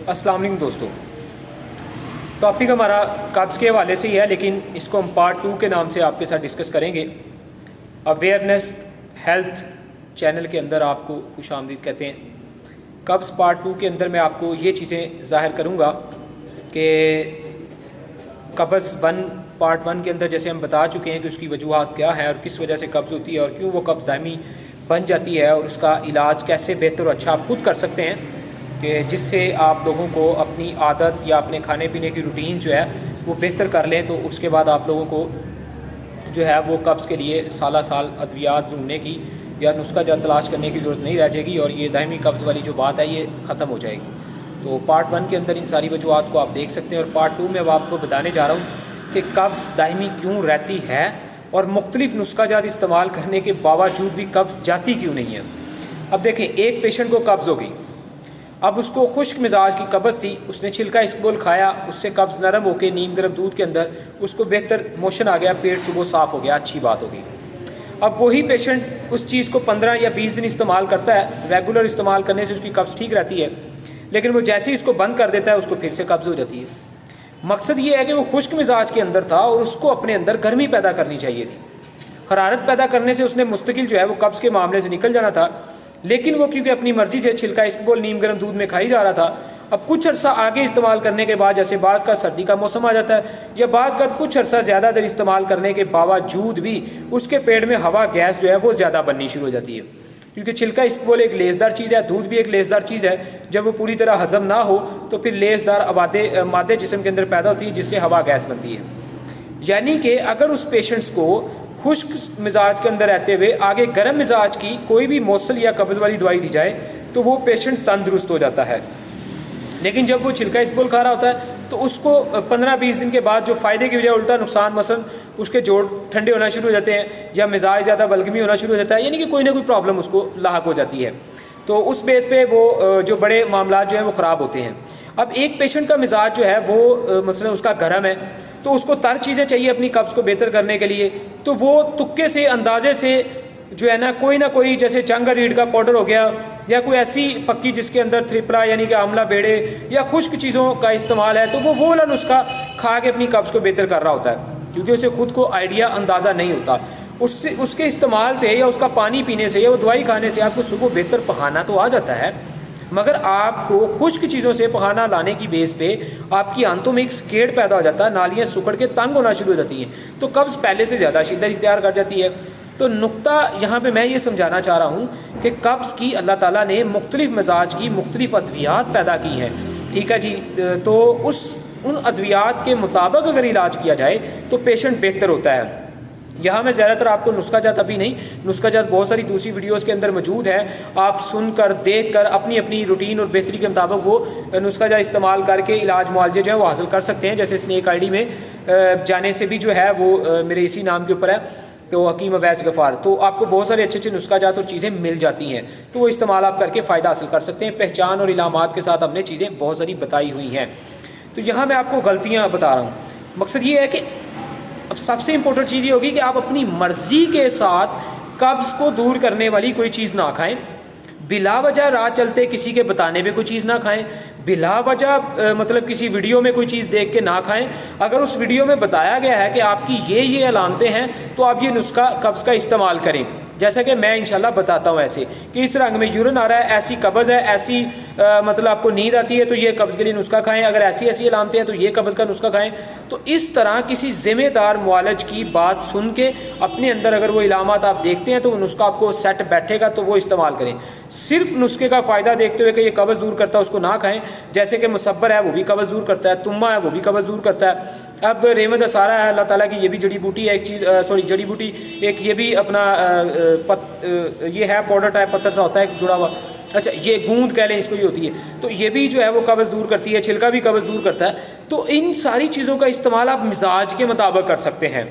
अस्सलाम वालेकुम दोस्तों। टॉपिक हमारा कब्ज़ के हवाले से ही है, लेकिन इसको हम पार्ट 2 के नाम से आपके साथ डिस्कस करेंगे। अवेयरनेस हेल्थ चैनल के अंदर आपको खुशामदीद कहते हैं। कब्ज़ पार्ट 2 के अंदर मैं आपको ये चीज़ें ज़ाहिर करूँगा कि कब्ज़ पार्ट 1 के अंदर जैसे हम बता चुके हैं कि उसकी वजूहात क्या है और किस वजह से कब्ज़ होती है और क्यों वो कब्ज़ दायमी बन जाती है, और उसका इलाज कैसे बेहतर और अच्छा आप खुद कर सकते हैं कि जिससे आप लोगों को अपनी आदत या अपने खाने पीने की रूटीन जो है वो बेहतर कर लें। तो उसके बाद आप लोगों को जो है वो कब्ज़ के लिए साल अद्वियात ढूंढने की या नुस्खा जात तलाश करने की ज़रूरत नहीं रह जाएगी, और ये दायमी कब्ज़ वाली जो बात है ये ख़त्म हो जाएगी। तो पार्ट 1 के अंदर इन सारी वजूहात को आप देख सकते हैं, और पार्ट 2 में अब आपको बताने जा रहा हूँ कि कब्ज़ दायमी क्यों रहती है और मुख्तलिफ नुस्खा जात इस्तेमाल करने के बावजूद भी कब्ज़ जाती क्यों नहीं है। अब देखें, एक पेशेंट को कब्ज़ हो गई, अब उसको खुश्क मिजाज की कब्ज़ थी, उसने छिलका इस्बगोल खाया, उससे कब्ज़ नरम होकर नीम गर्म दूध के अंदर उसको बेहतर मोशन आ गया, पेट सुबह साफ़ हो गया, अच्छी बात हो गई। अब वही पेशेंट उस चीज़ को 15 या 20 दिन इस्तेमाल करता है, रेगुलर इस्तेमाल करने से उसकी कब्ज़ ठीक रहती है, लेकिन वो जैसे ही उसको बंद कर देता है उसको फिर से कब्ज़ हो जाती है। मकसद ये है कि वो खुश्क मिजाज के अंदर था और उसको अपने अंदर गर्मी पैदा करनी चाहिए थी। हरारत पैदा करने से उसने मुस्तकिल जो है वो कब्ज़ के मामले से निकल जाना था, लेकिन वो क्योंकि अपनी मर्ज़ी से छिलका इस्बगोल नीम गर्म दूध में खाई जा रहा था, अब कुछ अर्सा आगे इस्तेमाल करने के बाद, जैसे बाज़ का सर्दी का मौसम आ जाता है या बाज़ का कुछ अर्सा ज़्यादा देर इस्तेमाल करने के बावजूद भी उसके पेट में हवा गैस जो है वो ज़्यादा बननी शुरू हो जाती है, क्योंकि छिलका इस्बगोल एक लेसदार चीज़ है, दूध भी एक लेसदार चीज़ है। जब वो पूरी तरह हज़म ना हो तो फिर लेसदार मादे जिस्म के अंदर पैदा होती है जिससे हवा गैस बनती है। यानी कि अगर उस पेशेंट्स को खुश्क मिजाज के अंदर रहते हुए आगे गर्म मिजाज की कोई भी मौसल या कब्ज़ वाली दवाई दी जाए तो वो पेशेंट तंदुरुस्त हो जाता है। लेकिन जब वो छिलका इस्बगोल खा रहा होता है तो उसको 15-20 दिन के बाद जो फ़ायदे की बजाय उल्टा नुकसान, मसलन उसके जोड़ ठंडे होना शुरू हो जाते हैं या मिजाज ज़्यादा बलगमी होना शुरू हो जाता है, यानी कि कोई ना कोई प्रॉब्लम उसको लाहक हो जाती है। तो उस बेस पे वो जो बड़े मामला जो हैं वो ख़राब होते हैं। अब एक पेशेंट का मिजाज जो है वो मसलन उसका गर्म है, तो उसको तर चीज़ें चाहिए अपनी कब्ज़ को बेहतर करने के लिए, तो वो तुक्के से अंदाजे से जो है ना कोई जैसे चंगा रीड का पाउडर हो गया या कोई ऐसी पक्की जिसके अंदर थ्रिपला यानी कि आंवला बेड़े या खुश्क चीज़ों का इस्तेमाल है, तो वो वाला नुस्खा खा के अपनी कब्ज़ को बेहतर कर रहा होता है, क्योंकि उसे खुद को आइडिया अंदाज़ा नहीं होता। उसके इस्तेमाल से या उसका पानी पीने से या वो दवाई खाने से आपको सुबह बेहतर पखाना तो आ जाता है, मगर आपको खुश्क चीज़ों से पखाना लाने की बेस पे आपकी आंतों में एक स्केड़ पैदा हो जाता है, नालियाँ सुकड़ के तंग होना शुरू हो जाती हैं, तो कब्ज़ पहले से ज़्यादा शिद्दत इख्तियार कर जाती है। तो नुक्ता यहाँ पे मैं ये समझाना चाह रहा हूँ कि कब्ज़ की अल्लाह ताला ने मुख्तलिफ मिजाज की मुख्तलिफ अद्वियात पैदा की हैं, ठीक है जी। तो उन अद्वियात के मुताबिक अगर इलाज किया जाए तो पेशेंट बेहतर होता है। यहाँ मैं ज़्यादातर आपको नुस्खा जात अभी नहीं, नुस्खा जात बहुत सारी दूसरी वीडियोस के अंदर मौजूद है, आप सुनकर देख कर अपनी अपनी रूटीन और बेहतरी के मुताबिक वो नुस्खा जात इस्तेमाल करके इलाज मुआलजे जो है वो हासिल कर सकते हैं। जैसे स्नेक आईडी में जाने से भी जो है वो मेरे इसी नाम के ऊपर है, तो हकीम अवैस गफ़ार, तो आपको बहुत सारे अच्छे अच्छे नुस्खा जात और चीज़ें मिल जाती हैं, तो वो इस्तेमाल आप करके फ़ायदा हासिल कर सकते हैं। पहचान और इलामात के साथ हमने चीज़ें बहुत सारी बताई हुई हैं। तो यहाँ मैं आपको गलतियाँ बता रहा हूँ। मकसद ये है कि अब सबसे इम्पोर्टेंट चीज़ ये होगी कि आप अपनी मर्ज़ी के साथ कब्ज़ को दूर करने वाली कोई चीज़ ना खाएं, बिला वजह राह चलते किसी के बताने पे कोई चीज़ ना खाएं, बिला वजह मतलब किसी वीडियो में कोई चीज़ देख के ना खाएं। अगर उस वीडियो में बताया गया है कि आपकी ये अलामतें हैं तो आप ये नुस्खा कब्ज़ का इस्तेमाल करें, जैसा कि मैं इंशाल्लाह बताता हूँ ऐसे कि इस रंग में यूरिन आ रहा है, ऐसी कब्ज़ है, ऐसी मतलब आपको नींद आती है तो ये कब्ज़ के लिए नुस्खा खाएं, अगर ऐसी अलामतें हैं तो ये कब्ज़ का नुस्खा खाएं। तो इस तरह किसी ज़िम्मेदार मुआलिज की बात सुन के अपने अंदर अगर वो इलामात आप देखते हैं तो वो नुस्खा आपको सेट बैठेगा तो वो इस्तेमाल करें। सिर्फ नुस्खे का फ़ायदा देखते हुए कि ये कब्ज़ दूर करता है उसको ना खाएं, जैसे कि मुसब्बर है वो भी कब्ज़ दूर करता है, तुम्मा है वो भी कब्ज़ दूर करता है। अब रहमत असारा है अल्लाह ताला की, ये भी जड़ी बूटी है एक चीज़, जड़ी बूटी एक ये भी अपना ये है पाउडर टाइप पत्थर सा होता है जुड़ा हुआ, अच्छा ये गूंद कह लें इसको, ये होती है, तो ये भी जो है वो कब्ज़ दूर करती है, छिलका भी कब्ज़ दूर करता है। तो इन सारी चीज़ों का इस्तेमाल आप मिजाज के मुताबिक कर सकते हैं,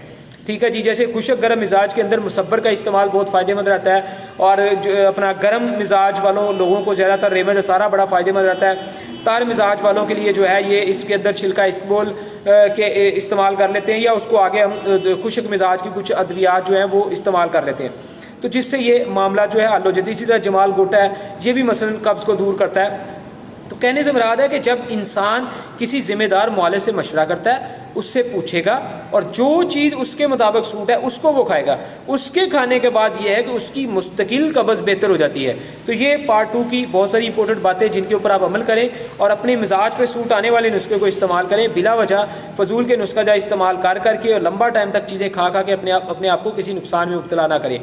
ठीक है जी। जैसे खुशक गर्म मिजाज के अंदर मुसब्बर का इस्तेमाल बहुत फ़ायदेमंद रहता है, और जो अपना गर्म मिजाज वालों लोगों को ज़्यादातर रहमत असारा बड़ा फ़ायदेमंद रहता है। तार मिजाज वालों के लिए जो है ये इसके अंदर छिलका इस्बगोल के इस्तेमाल कर लेते हैं, या उसको आगे हम खुशक मिजाज की कुछ अद्वियात जो हैं वो इस्तेमाल कर लेते हैं, तो जिससे ये मामला जो है हल हो जाता है। इसी तरह जमाल गोटा है, ये भी मसलन कब्ज़ को दूर करता है। तो کہنے سے مراد ہے کہ جب انسان کسی ذمہ دار معالج سے مشورہ کرتا ہے، اس سے پوچھے گا اور جو چیز اس کے مطابق سوٹ ہے اس کو وہ کھائے گا، اس کے کھانے کے بعد یہ ہے کہ اس کی مستقل قبض بہتر ہو جاتی ہے۔ تو یہ پارٹ 2 کی بہت ساری امپورٹنٹ باتیں جن کے اوپر آپ عمل کریں اور اپنے مزاج پہ سوٹ آنے والے نسخے کو استعمال کریں، بلا وجہ فضول کے نسخہ جا استعمال کر کے اور لمبا ٹائم تک چیزیں کھا کے اپنے آپ کو کسی نقصان میں مبتلا نہ کریں۔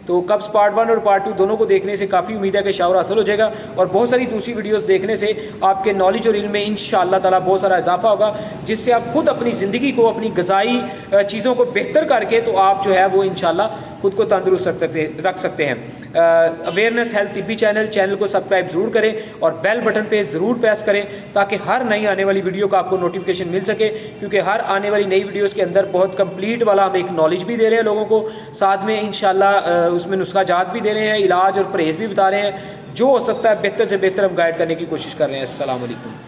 تو قبض پارٹ 1 اور پارٹ 2 دونوں کو دیکھنے سے کافی امید ہے کہ شعور حاصل ہو جائے گا، اور بہت ساری دوسری ویڈیوز دیکھنے سے آپ کے نالج اور علم میں انشاءاللہ تعالیٰ بہت سارا اضافہ ہوگا، جس سے آپ خود اپنی زندگی کو، اپنی غذائی چیزوں کو بہتر کر کے تو آپ جو ہے وہ انشاءاللہ خود کو تندرست رکھ سکتے ہیں۔ اویئرنیس ہیلتھ طبی چینل کو سبسکرائب ضرور کریں اور بیل بٹن پہ ضرور پریس کریں تاکہ ہر نئی آنے والی ویڈیو کا آپ کو نوٹیفیکیشن مل سکے، کیونکہ ہر آنے والی نئی ویڈیوز کے اندر بہت کمپلیٹ والا ہم ایک نالج بھی دے رہے ہیں لوگوں کو، ساتھ میں انشاءاللہ اس میں نسخہ جات بھی دے رہے ہیں، علاج اور پرہیز بھی بتا رہے ہیں، جو ہو سکتا ہے بہتر سے بہتر ہم گائیڈ کرنے کی کوشش کر رہے ہیں۔ السلام علیکم۔